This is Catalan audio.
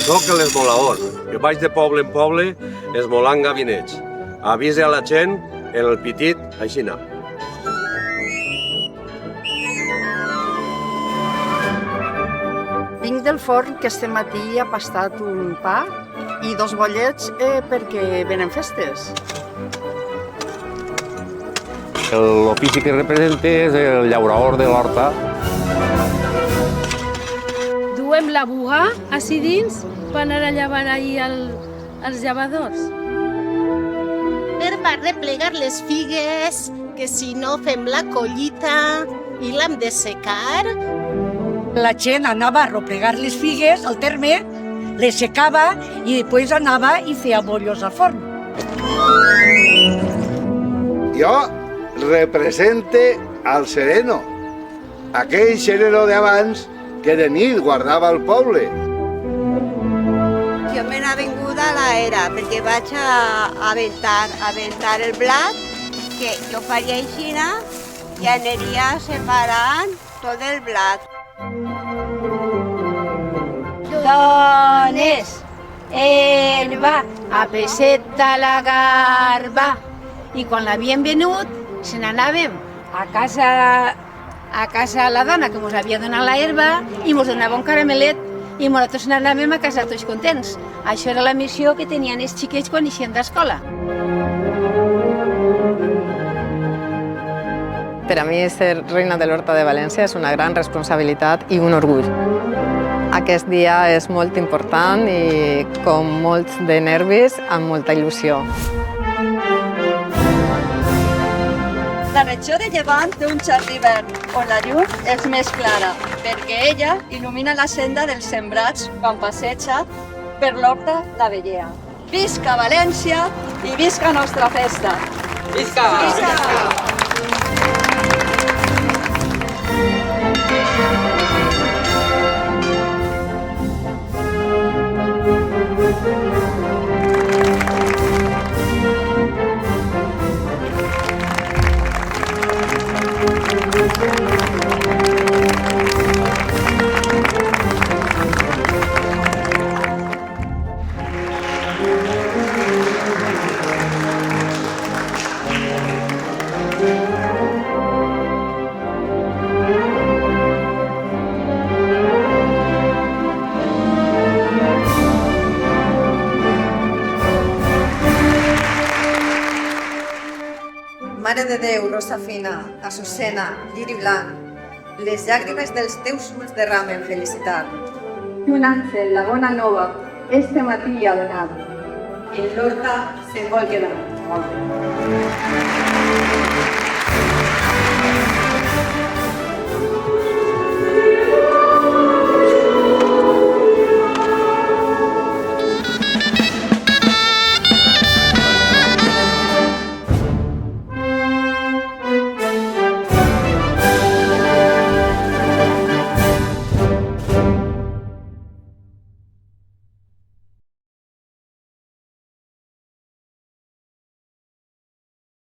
Soc l'esmolaor, que vaig de poble en poble esmolant gabinets. Avisa a la gent el petit aixina. Vinc del forn que este matí ha pastat un pa i 2 bollets perquè venen festes. L'ofici que representa és el llaurador de l'horta. Duem la buga així dins per anar a llevar ahir els llevadors. Per replegar les figues, que si no fem la collita i l'hem de secar. La gent anava a replegar les figues al terme, les secava i després anava i feia bollos al forn. Jo represente al sereno, aquell sereno d'abans que de nit guardava el poble. Jo me n'he vingut a l'era perquè vaig a aventar el blat, que jo faria aixina i aniria separant tot el blat. Dones, herba, a peseta la garba. I quan l'havien venut, se n'anàvem a casa la dona que ens havia donat la herba i ens donava un caramelet i nosaltres n'anàvem a casa tots contents. Això era la missió que tenien els xiquets quan eixien d'escola. Per a mi ser reina de l'Horta de València és una gran responsabilitat i un orgull. Aquest dia és molt important i com molts de nervis, amb molta il·lusió. La regió de Llevant té un jardí verd, on la llum és més clara, perquè ella il·lumina la senda dels sembrats quan passeja per l'Horta de Vellea. Visca València i visca nostra festa! Visca! Visca! Mare de Déu, Rosa Fina, Azucena, Lliri Blanc, les llàgrimes dels teus ulls derramen felicitat. I un àngel, la bona nova, este matí ha donat. En l'horta se'n vol quedar.